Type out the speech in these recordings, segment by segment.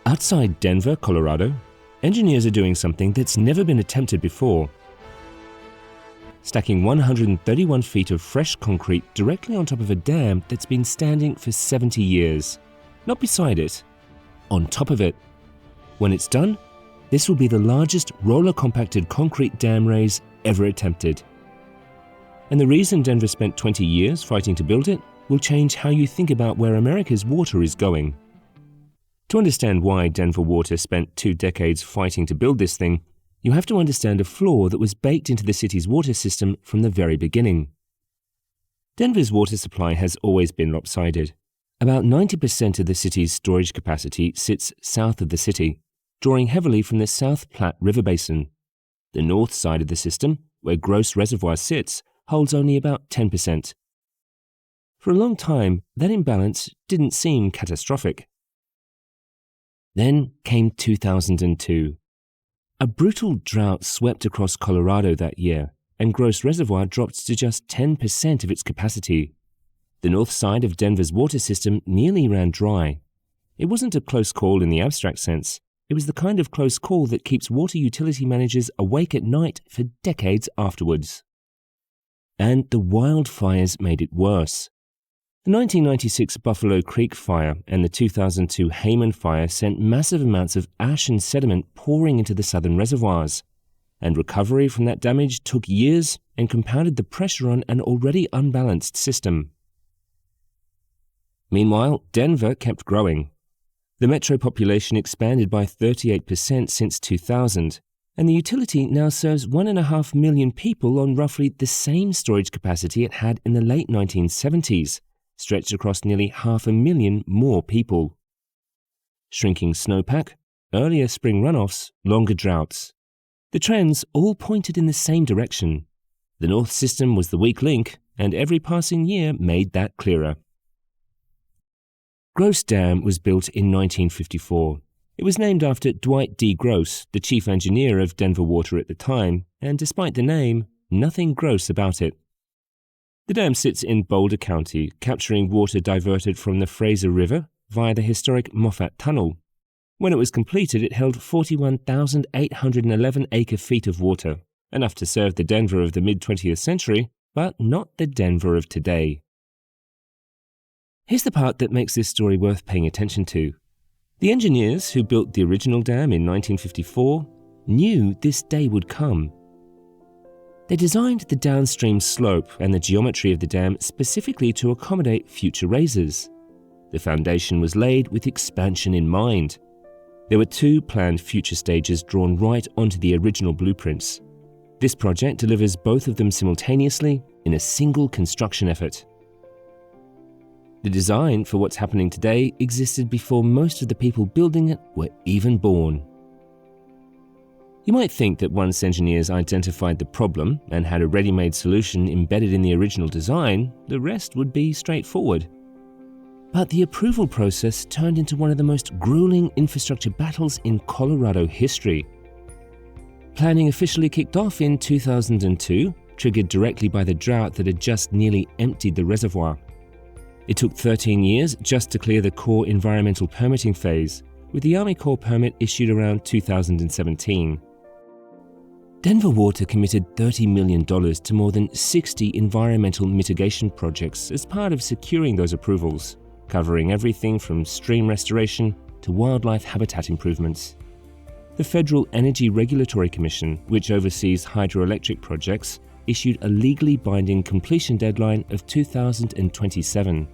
Outside Denver, Colorado, engineers are doing something that's never been attempted before. Stacking 131 feet of fresh concrete directly on top of a dam that's been standing for 70 years. Not beside it, on top of it. When it's done, this will be the largest roller-compacted concrete dam raise ever attempted. And the reason Denver spent 20 years fighting to build it will change how you think about where America's water is going. To understand why Denver Water spent 2 decades fighting to build this thing, you have to understand a flaw that was baked into the city's water system from the very beginning. Denver's water supply has always been lopsided. About 90% of the city's storage capacity sits south of the city, drawing heavily from the South Platte River Basin. The north side of the system, where Gross Reservoir sits, holds only about 10%. For a long time, that imbalance didn't seem catastrophic. Then came 2002. A brutal drought swept across Colorado that year, and Gross Reservoir dropped to just 10% of its capacity. The north side of Denver's water system nearly ran dry. It wasn't a close call in the abstract sense. It was the kind of close call that keeps water utility managers awake at night for decades afterwards. And the wildfires made it worse. The 1996 Buffalo Creek Fire and the 2002 Hayman Fire sent massive amounts of ash and sediment pouring into the southern reservoirs, and recovery from that damage took years and compounded the pressure on an already unbalanced system. Meanwhile, Denver kept growing. The metro population expanded by 38% since 2000, and the utility now serves 1.5 million people on roughly the same storage capacity it had in the late 1970s. Stretched across nearly 500,000 more people. Shrinking snowpack, earlier spring runoffs, longer droughts. The trends all pointed in the same direction. The North System was the weak link, and every passing year made that clearer. Gross Dam was built in 1954. It was named after Dwight D. Gross, the chief engineer of Denver Water at the time, and despite the name, nothing gross about it. The dam sits in Boulder County, capturing water diverted from the Fraser River via the historic Moffat Tunnel. When it was completed, it held 41,811 acre-feet of water, enough to serve the Denver of the mid-20th century, but not the Denver of today. Here's the part that makes this story worth paying attention to. The engineers who built the original dam in 1954 knew this day would come. They designed the downstream slope and the geometry of the dam specifically to accommodate future raises. The foundation was laid with expansion in mind. There were 2 planned future stages drawn right onto the original blueprints. This project delivers both of them simultaneously in a single construction effort. The design for what's happening today existed before most of the people building it were even born. You might think that once engineers identified the problem and had a ready-made solution embedded in the original design, the rest would be straightforward. But the approval process turned into one of the most grueling infrastructure battles in Colorado history. Planning officially kicked off in 2002, triggered directly by the drought that had just nearly emptied the reservoir. It took 13 years just to clear the Corps environmental permitting phase, with the Army Corps permit issued around 2017. Denver Water committed $30 million to more than 60 environmental mitigation projects as part of securing those approvals, covering everything from stream restoration to wildlife habitat improvements. The Federal Energy Regulatory Commission, which oversees hydroelectric projects, issued a legally binding completion deadline of 2027.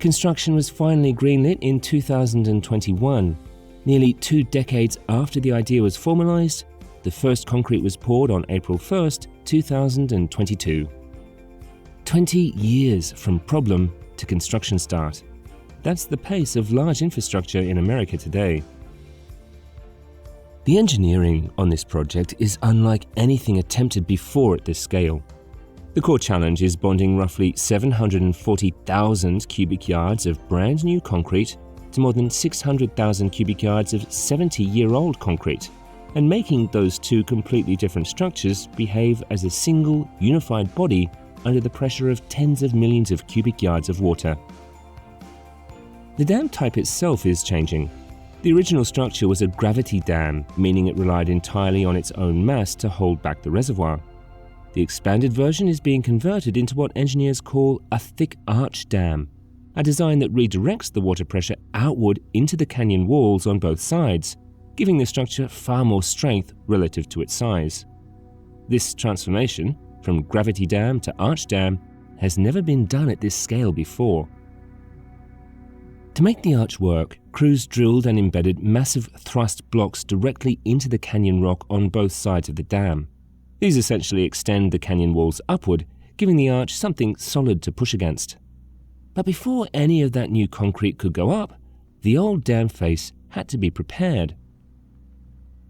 Construction was finally greenlit in 2021. Nearly 2 decades after the idea was formalized, the first concrete was poured on April 1st, 2022. 20 years from problem to construction start. That's the pace of large infrastructure in America today. The engineering on this project is unlike anything attempted before at this scale. The core challenge is bonding roughly 740,000 cubic yards of brand new concrete to more than 600,000 cubic yards of 70-year-old concrete, and making those 2 completely different structures behave as a single, unified body under the pressure of tens of millions of cubic yards of water. The dam type itself is changing. The original structure was a gravity dam, meaning it relied entirely on its own mass to hold back the reservoir. The expanded version is being converted into what engineers call a thick arch dam, a design that redirects the water pressure outward into the canyon walls on both sides, giving the structure far more strength relative to its size. This transformation, from gravity dam to arch dam, has never been done at this scale before. To make the arch work, crews drilled and embedded massive thrust blocks directly into the canyon rock on both sides of the dam. These essentially extend the canyon walls upward, giving the arch something solid to push against. But before any of that new concrete could go up, the old dam face had to be prepared.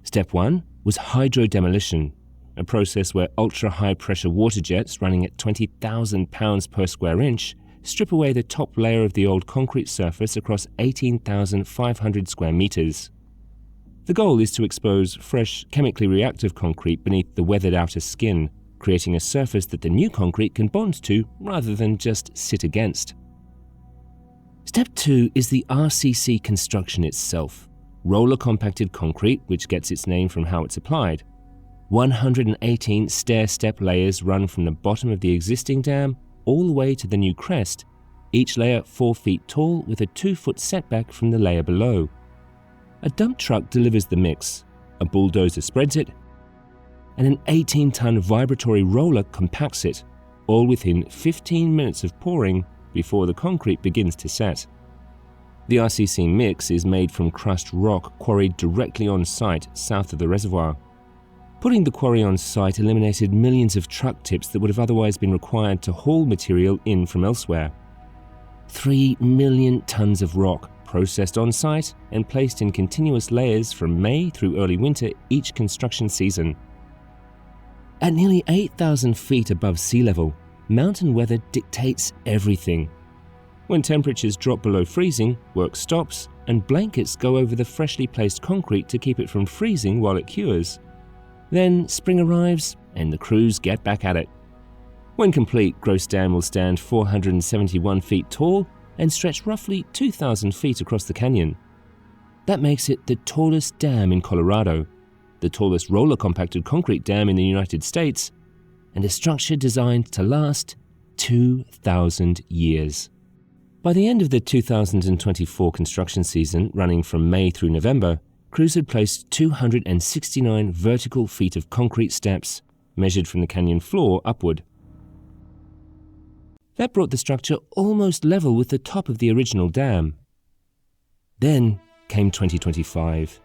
Step 1 was hydro-demolition, a process where ultra-high pressure water jets running at 20,000 pounds per square inch strip away the top layer of the old concrete surface across 18,500 square meters. The goal is to expose fresh, chemically reactive concrete beneath the weathered outer skin, creating a surface that the new concrete can bond to rather than just sit against. Step 2 is the RCC construction itself, roller compacted concrete, which gets its name from how it's applied. 118 stair-step layers run from the bottom of the existing dam all the way to the new crest, each layer 4 feet tall with a 2-foot setback from the layer below. A dump truck delivers the mix, a bulldozer spreads it, and an 18-ton vibratory roller compacts it, all within 15 minutes of pouring before the concrete begins to set. The RCC mix is made from crushed rock quarried directly on site south of the reservoir. Putting the quarry on site eliminated millions of truck tips that would have otherwise been required to haul material in from elsewhere. 3 million tons of rock processed on site and placed in continuous layers from May through early winter each construction season. At nearly 8,000 feet above sea level, mountain weather dictates everything. When temperatures drop below freezing, work stops, and blankets go over the freshly placed concrete to keep it from freezing while it cures. Then spring arrives and the crews get back at it. When complete, Gross Dam will stand 471 feet tall and stretch roughly 2,000 feet across the canyon. That makes it the tallest dam in Colorado, the tallest roller compacted concrete dam in the United States, and a structure designed to last 2,000 years. By the end of the 2024 construction season, running from May through November, crews had placed 269 vertical feet of concrete steps, measured from the canyon floor upward. That brought the structure almost level with the top of the original dam. Then came 2025.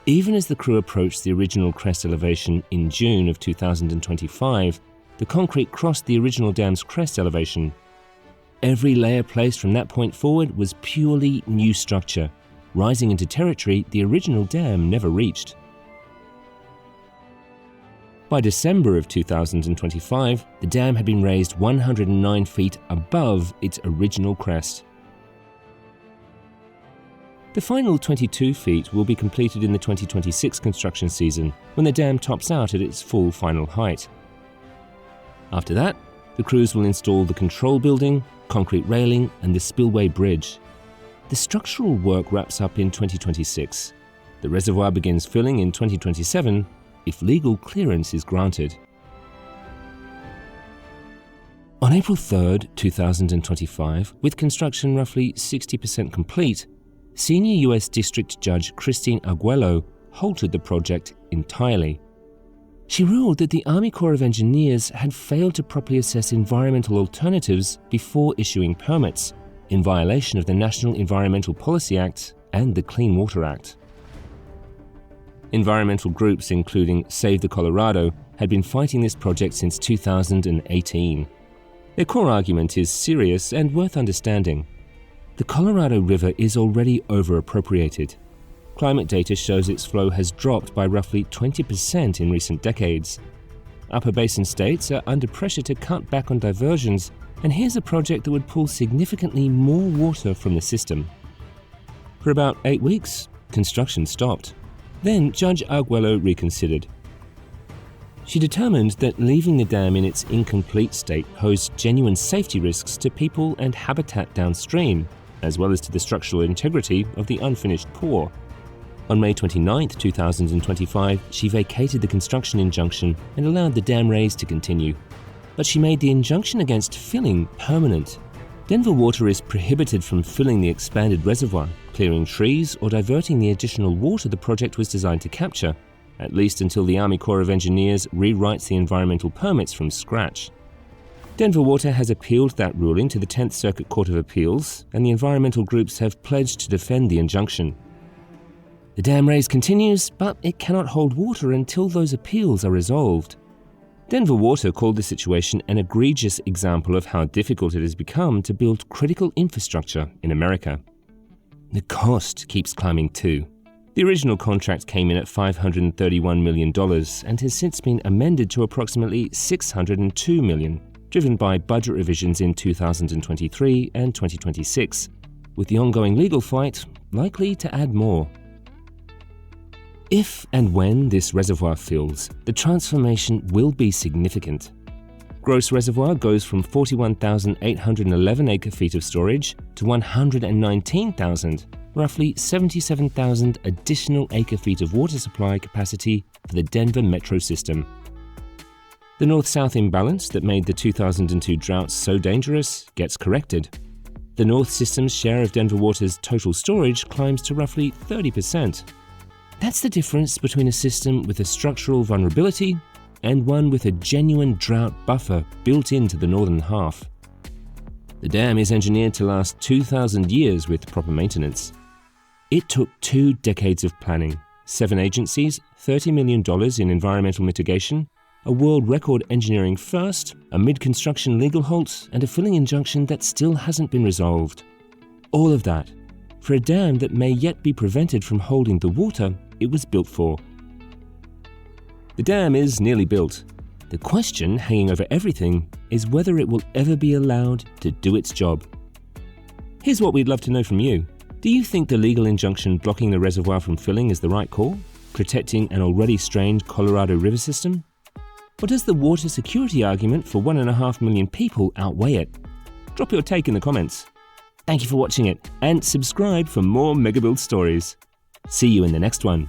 Even as the crew approached the original crest elevation in June of 2025, the concrete crossed the original dam's crest elevation. Every layer placed from that point forward was purely new structure, rising into territory the original dam never reached. By December of 2025, the dam had been raised 109 feet above its original crest. The final 22 feet will be completed in the 2026 construction season, when the dam tops out at its full final height. After that, the crews will install the control building, concrete railing, and the spillway bridge. The structural work wraps up in 2026. The reservoir begins filling in 2027 if legal clearance is granted. On April 3, 2025, with construction roughly 60% complete, Senior U.S. District Judge Christine Arguello halted the project entirely. She ruled that the Army Corps of Engineers had failed to properly assess environmental alternatives before issuing permits, in violation of the National Environmental Policy Act and the Clean Water Act. Environmental groups including Save the Colorado had been fighting this project since 2018. Their core argument is serious and worth understanding. The Colorado River is already over-appropriated. Climate data shows its flow has dropped by roughly 20% in recent decades. Upper basin states are under pressure to cut back on diversions, and here's a project that would pull significantly more water from the system. For about 8 weeks, construction stopped. Then Judge Arguello reconsidered. She determined that leaving the dam in its incomplete state posed genuine safety risks to people and habitat downstream, as well as to the structural integrity of the unfinished pour. On May 29, 2025, she vacated the construction injunction and allowed the dam raise to continue. But she made the injunction against filling permanent. Denver Water is prohibited from filling the expanded reservoir, clearing trees, or diverting the additional water the project was designed to capture, at least until the Army Corps of Engineers rewrites the environmental permits from scratch. Denver Water has appealed that ruling to the 10th Circuit Court of Appeals, and the environmental groups have pledged to defend the injunction. The dam raise continues, but it cannot hold water until those appeals are resolved. Denver Water called the situation an egregious example of how difficult it has become to build critical infrastructure in America. The cost keeps climbing too. The original contract came in at $531 million and has since been amended to approximately $602 million, driven by budget revisions in 2023 and 2026, with the ongoing legal fight likely to add more. If and when this reservoir fills, the transformation will be significant. Gross reservoir goes from 41,811 acre-feet of storage to 119,000, roughly 77,000 additional acre-feet of water supply capacity for the Denver metro system. The north-south imbalance that made the 2002 drought so dangerous gets corrected. The north system's share of Denver Water's total storage climbs to roughly 30%. That's the difference between a system with a structural vulnerability and one with a genuine drought buffer built into the northern half. The dam is engineered to last 2,000 years with proper maintenance. It took 2 decades of planning, 7 agencies, $30 million in environmental mitigation, a world record engineering first, a mid-construction legal halt, and a filling injunction that still hasn't been resolved. All of that for a dam that may yet be prevented from holding the water it was built for. The dam is nearly built. The question hanging over everything is whether it will ever be allowed to do its job. Here's what we'd love to know from you. Do you think the legal injunction blocking the reservoir from filling is the right call, protecting an already strained Colorado River system? Or does the water security argument for 1.5 million people outweigh it? Drop your take in the comments. Thank you for watching it, and subscribe for more MegaBuilds stories. See you in the next one.